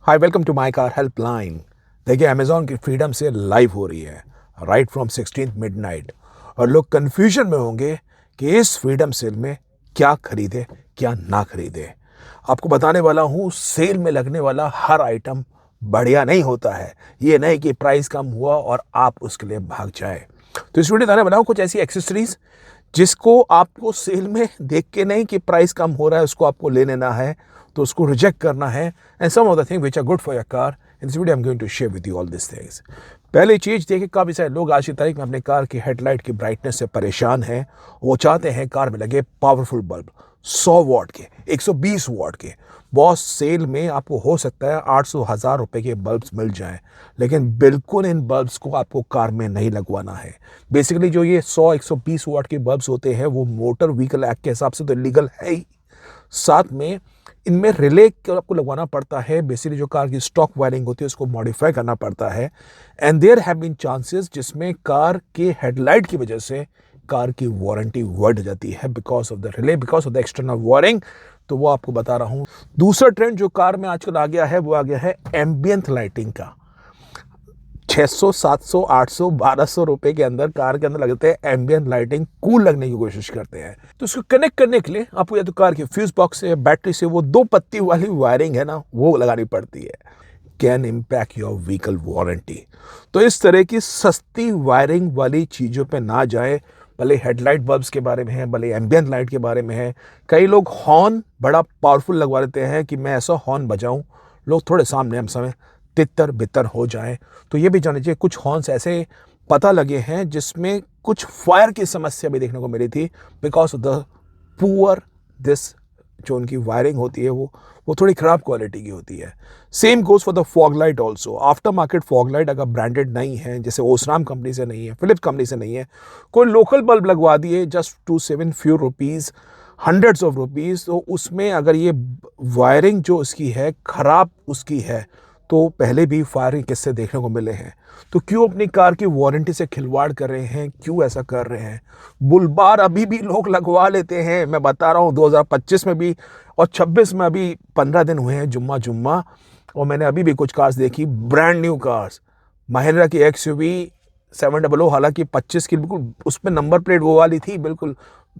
Hi welcome to my car helpline. देखिए Amazon की freedom sale live हो रही है राइट फ्रॉम 16th मिडनाइट और लोग कंफ्यूजन में होंगे कि इस फ्रीडम सेल में क्या खरीदे क्या ना खरीदे। आपको बताने वाला हूँ सेल में लगने वाला हर आइटम बढ़िया नहीं होता है। ये नहीं कि प्राइस कम हुआ और आप उसके लिए भाग जाए। तो इस वीडियो में बताने कुछ ऐसी एक्सेसरीज जिसको आपको सेल में देख के नहीं कि प्राइस कम हो रहा है उसको आपको ले लेना है, तो उसको रिजेक्ट करना है। And some of the thing which are good for your car. In this video I am going to share with you all this things. पहली चीज देखिए, काफी सारे लोग आज की तारीख में अपने कार की हेडलाइट की ब्राइटनेस से परेशान हैं। वो चाहते हैं कार में लगे पावरफुल बल्ब 100 वॉट के, 120 वॉट के। बॉस सेल में आपको हो सकता है 800 1000 रुपए के बल्ब्स मिल जाएं, लेकिन बिल्कुल इन बल्ब्स को आपको कार में नहीं लगवाना है। बेसिकली जो ये 100 120 वॉट के बल्ब्स होते हैं वो मोटर व्हीकल एक्ट के हिसाब से तो इलीगल है ही। साथ में इनमें रिले आपको लगवाना पड़ता है। बेसिकली जो कार की स्टॉक वायरिंग होती है उसको मॉडिफाई करना पड़ता है। And there have been chances जिसमें कार के हेडलाइट की वजह से कार की वारंटी वर्ड जाती है because of the relay, because of the external wiring. तो वो आपको बता रहा हूं। दूसरा ट्रेंड जो कार में आजकल आ गया है वो आ गया है एम्बियंट लाइटिंग का। 600 700 800 1200 रुपए के अंदर कार के अंदर लगते हैं एम्बियंट लाइटिंग, कूल लगने की कोशिश करते हैं। तो इसको कनेक्ट करने के लिए आपको या तो कार के फ्यूज बॉक्स से, बैटरी से वो 2 पत्ती वाली वायरिंग है ना, वो लगानी पड़ती है। Can impact your vehicle warranty. तो इस तरह की सस्ती वायरिंग वाली चीज़ों पे ना जाए। भले हेडलाइट बल्ब्स के बारे में है, भले एम्बियंट लाइट के बारे में है। कई लोग हॉर्न बड़ा पावरफुल लगवा लेते हैं कि मैं ऐसा हॉर्न बजाऊं लोग थोड़े सामने हम समय तितर बितर हो जाए। तो ये भी जान लीजिए कुछ हॉर्न्स ऐसे पता लगे हैं जिसमें कुछ फायर की समस्या भी देखने को मिली थी because of the poor this. जो उनकी वायरिंग होती है वो थोड़ी खराब क्वालिटी की होती है। Same goes for the fog light also. After market fog light अगर ब्रांडेड नहीं है, जैसे ओसराम कंपनी से नहीं है, फिलिप्स कंपनी से नहीं है, कोई लोकल बल्ब लगवा दिए just to save a few rupees, hundreds of rupees, तो उसमें अगर ये वायरिंग जो उसकी है खराब उसकी है तो पहले भी फायरिंग किस्से देखने को मिले हैं। तो क्यों अपनी कार की वारंटी से खिलवाड़ कर रहे हैं, क्यों ऐसा कर रहे हैं? बुलबार अभी भी लोग लगवा लेते हैं। मैं बता रहा हूँ 2025 में भी और 26 में अभी 15 दिन हुए हैं जुम्मा जुम्मा, और मैंने अभी भी कुछ कार्स देखी, ब्रांड न्यू कार्स। महिंद्रा की XUV 700, हालांकि 25 की बिल्कुल उस पर नंबर प्लेट वो वाली थी, बिल्कुल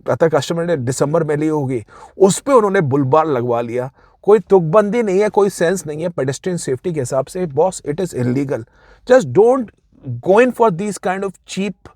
पता कस्टमर ने दिसंबर में ली होगी, उस पर उन्होंने बुलबार लगवा लिया। कोई तुकबंदी नहीं है, कोई सेंस नहीं है पेडेस्ट्रियन सेफ्टी के हिसाब से। Boss it is illegal. Just don't go in for this kind of cheap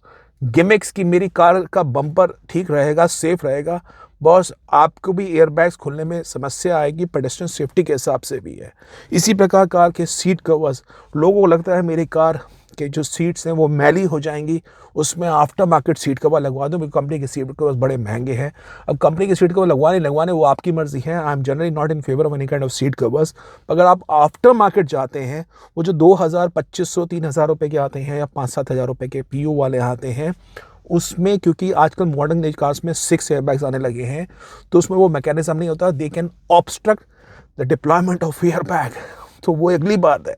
gimmicks कि मेरी कार का बम्पर ठीक रहेगा, सेफ रहेगा। बॉस आपको भी एयरबैग्स खुलने में समस्या आएगी, पेडेस्ट्रियन सेफ्टी के हिसाब से भी है। इसी प्रकार कार के सीट कवर्स, लोगों को लगता है मेरी कार के जो सीट्स हैं वो मैली हो जाएंगी, उसमें आफ्टर मार्केट सीट कवर लगवा दो। कंपनी के सीट कवर बड़े महंगे हैं। अब कंपनी के सीट कवर लगवाने वो आपकी मर्जी है। I am generally not in favour of any kind of seat covers. अगर आप आफ्टर मार्केट जाते हैं, वो जो 2000 2500 3000 रुपए के आते हैं या 5-7 हज़ार रुपए के PU वाले आते हैं, उसमें क्योंकि आजकल मॉडर्न एज कार्स में 6 एयरबैग्स आने लगे हैं, तो उसमें वो मैकेनिज्म नहीं होता। They can obstruct the deployment of airbag. तो वो अगली बात है।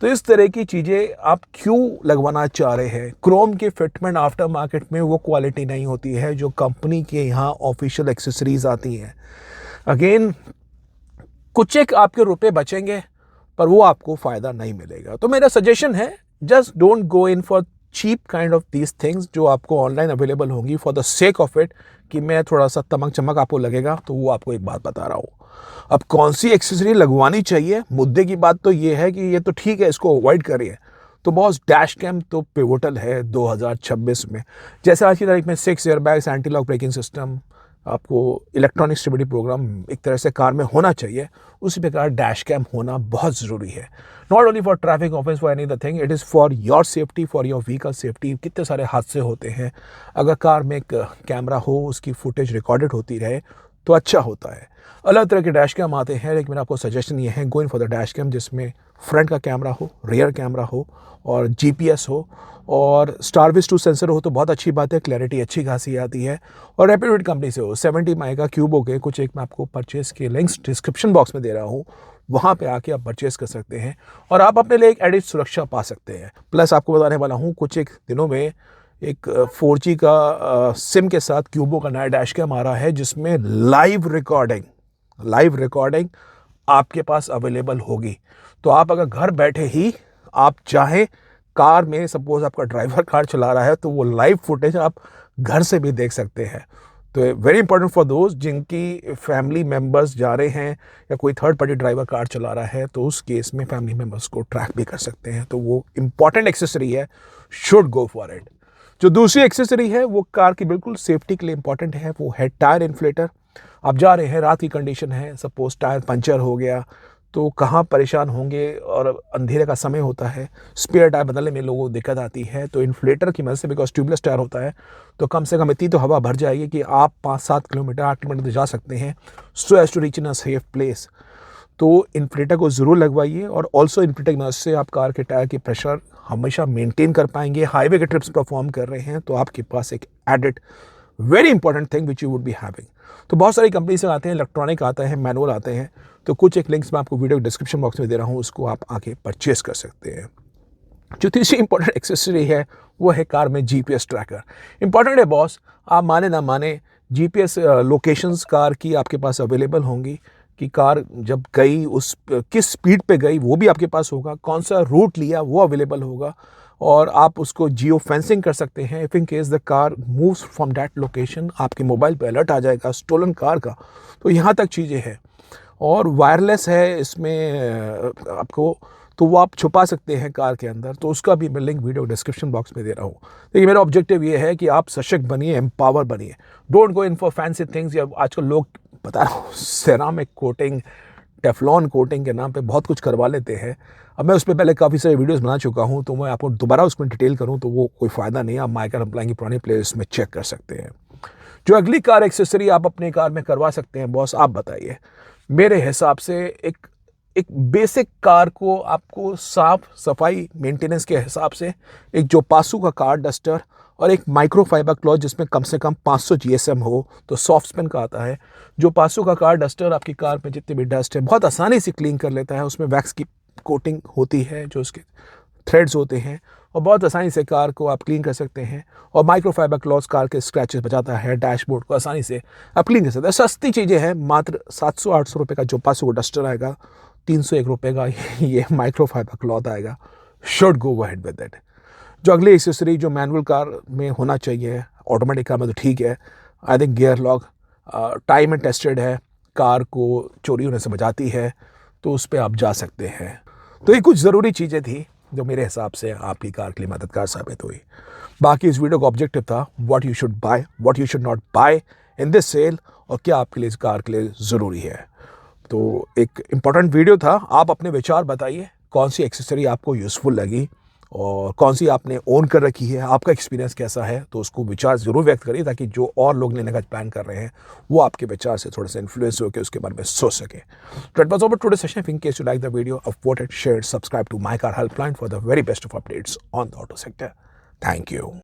तो इस तरह की चीज़ें आप क्यों लगवाना चाह रहे हैं? क्रोम के फिटमेंट आफ्टर मार्केट में वो क्वालिटी नहीं होती है जो कंपनी के यहाँ ऑफिशियल एक्सेसरीज आती हैं। अगेन कुछ एक आपके रुपए बचेंगे पर वो आपको फ़ायदा नहीं मिलेगा। तो मेरा सजेशन है, just don't go in for cheap kind of these things जो आपको ऑनलाइन अवेलेबल होंगी for the sake of it कि मैं थोड़ा सा तमक चमक आपको लगेगा। तो वो आपको एक बात बता रहा हूँ। अब कौन सी एक्सेसरी लगवानी चाहिए, मुद्दे की बात तो ये है कि ये तो ठीक है, इसको अवॉइड करिए। तो बॉस डैश कैम तो पिवोटल है 2026 में। जैसे आज की तारीख में 6 airbags, anti lock braking system, आपको इलेक्ट्रॉनिक स्टेबिलिटी प्रोग्राम एक तरह से कार में होना चाहिए, उसी प्रकार डैश कैम होना बहुत ज़रूरी है। Not only for traffic offence, for any the thing, it is for your safety, for your vehicle safety. कितने सारे हादसे होते हैं, अगर कार में एक कैमरा हो, उसकी फुटेज रिकॉर्डेड होती रहे तो अच्छा होता है। अलग तरह के डैश कैम आते हैं, लेकिन मेरा आपको सजेशन ये है, go in for the dash cam जिसमें फ्रंट का कैमरा हो, रियर कैमरा हो और GPS हो और स्टारविस 2 सेंसर हो तो बहुत अच्छी बात है, क्लैरिटी अच्छी खासी आती है। और रैपिड कंपनी से हो, 70 माई का क्यूबो के कुछ एक मैं आपको परचेज़ के लिंक्स डिस्क्रिप्शन बॉक्स में दे रहा हूँ, वहाँ पे आके आप परचेज़ कर सकते हैं और आप अपने लिए एक एडिट सुरक्षा पा सकते हैं। प्लस आपको बताने वाला हूँ कुछ एक दिनों में एक 4G का सिम के साथ क्यूबो का नया डैश कैम आ रहा है जिसमें लाइव रिकॉर्डिंग आपके पास अवेलेबल होगी। तो आप अगर घर बैठे ही आप चाहें कार में, सपोज आपका ड्राइवर कार चला रहा है, तो वो लाइव फुटेज आप घर से भी देख सकते हैं। तो वेरी इंपॉर्टेंट फॉर दोस्त जिनकी फैमिली मेम्बर्स जा रहे हैं या कोई थर्ड पार्टी ड्राइवर कार चला रहा है, तो उस केस में फैमिली मेम्बर्स को ट्रैक भी कर सकते हैं। तो वो इंपॉर्टेंट एक्सेसरी है, शुड गो फॉर इट। जो दूसरी एक्सेसरी है वो कार की बिल्कुल सेफ्टी के लिए इंपॉर्टेंट है, वो है टायर इन्फ्लेटर। आप जा रहे हैं, रात की कंडीशन है, सपोज टायर पंचर हो गया, तो कहाँ परेशान होंगे, और अंधेरे का समय होता है, स्पेयर टायर बदलने में लोगों को दिक्कत आती है। तो इन्फ्लेटर की मदद से, बिकॉज ट्यूबलेस टायर होता है, तो कम से कम इतनी तो हवा भर जाएगी कि आप 5-7 किलोमीटर 8 किलोमीटर तक जा सकते हैं, so as to reach in a safe place. तो इन्फ्लेटर को ज़रूर लगवाइए। और ऑल्सो इन्फ्लेटर की मदद से आप कार के टायर की प्रेशर हमेशा मेंटेन कर पाएंगे। हाईवे के ट्रिप्स परफॉर्म कर रहे हैं तो आपके पास एक added very important thing which you would be having. तो बहुत सारी कंपनी से आते हैं, इलेक्ट्रॉनिक आता है, मैनुअल आते हैं। तो कुछ एक लिंक्स मैं आपको वीडियो डिस्क्रिप्शन बॉक्स में दे रहा हूँ, उसको आप आके परचेस कर सकते हैं। जो तीसरी इंपॉर्टेंट एक्सेसरी है वो है कार में जीपीएस ट्रैकर। इंपॉर्टेंट है बॉस, आप माने ना माने, जीपीएस लोकेशंस कार की आपके पास अवेलेबल होंगी कि कार जब गई उस किस स्पीड पे गई वो भी आपके पास होगा, कौन सा रूट लिया वो अवेलेबल होगा, और आप उसको जियो फेंसिंग कर सकते हैं। If in case the car moves from that location, आपके मोबाइल पे अलर्ट आ जाएगा स्टोलन कार का। तो यहाँ तक चीज़ें हैं, और वायरलेस है इसमें आपको, तो वो आप छुपा सकते हैं कार के अंदर। तो उसका भी मैं लिंक वीडियो डिस्क्रिप्शन बॉक्स में दे रहा हूँ। देखिए मेरा ऑब्जेक्टिव ये है कि आप सशक्त बनिए, एम्पावर बनिए। Don't go in for fancy things. या आजकल लोग, बता रहा हूँ, सेरामिक कोटिंग, टेफ्लॉन कोटिंग के नाम पे बहुत कुछ करवा लेते हैं। अब मैं उस पर पहले काफ़ी सारे वीडियोस बना चुका हूँ, तो मैं आपको दोबारा उसमें डिटेल करूँ तो वो कोई फ़ायदा नहीं है। आप माई कार अप्लाई की पुरानी प्लेलिस्ट में चेक कर सकते हैं। जो अगली कार एक्सेसरी आप अपने कार में करवा सकते हैं बॉस, आप बताइए। मेरे हिसाब से एक बेसिक कार को आपको साफ सफाई मेंटेनेंस के हिसाब से एक जो पासू का कार डस्टर और एक माइक्रोफाइबर क्लॉथ जिसमें कम से कम 500 जीएसएम हो, तो सॉफ्ट स्पिन का आता है। जो पासू का कार डस्टर आपकी कार में जितनी भी डस्ट है बहुत आसानी से क्लीन कर लेता है। उसमें वैक्स की कोटिंग होती है, जो उसके थ्रेड्स होते हैं, और बहुत आसानी से कार को आप क्लीन कर सकते हैं। और माइक्रोफाइबर क्लॉथ कार के स्क्रैचेस बचाता है, डैशबोर्ड को आसानी से आप क्लीन कर सकते हैं। सस्ती चीज़ें हैं, मात्र 700-800 रुपये का जो पासू का डस्टर आएगा, 301 रुपये का ये माइक्रोफाइबर क्लॉथ आएगा। Should go ahead with that. जो अगली एक्सेसरी जो मैनुअल कार में होना चाहिए, ऑटोमेटिक कार में तो ठीक है, I think gear lock time and tested है, कार को चोरी होने से बचाती है, तो उस पर आप जा सकते हैं। तो ये कुछ ज़रूरी चीज़ें थी जो मेरे हिसाब से आपकी कार के लिए मददगार साबित हुई। बाकी इस वीडियो का ऑब्जेक्टिव था what you should buy, what you should not buy in this sale, और क्या आपके लिए इस कार के लिए ज़रूरी है। तो एक इम्पॉर्टेंट वीडियो था। आप अपने विचार बताइए, कौन सी एक्सेसरी आपको यूज़फुल लगी और कौन सी आपने ओन कर रखी है, आपका एक्सपीरियंस कैसा है, तो उसको विचार ज़रूर व्यक्त करिए, ताकि जो और लोग लेने का प्लान कर रहे हैं वो आपके विचार से थोड़ा सा इन्फ्लुएंस होकर उसके बारे में सोच सके। तो it was over today session. In case you like the video, vote it, share, subscribe to my car helpline for the very best of updates on the auto sector. Thank you.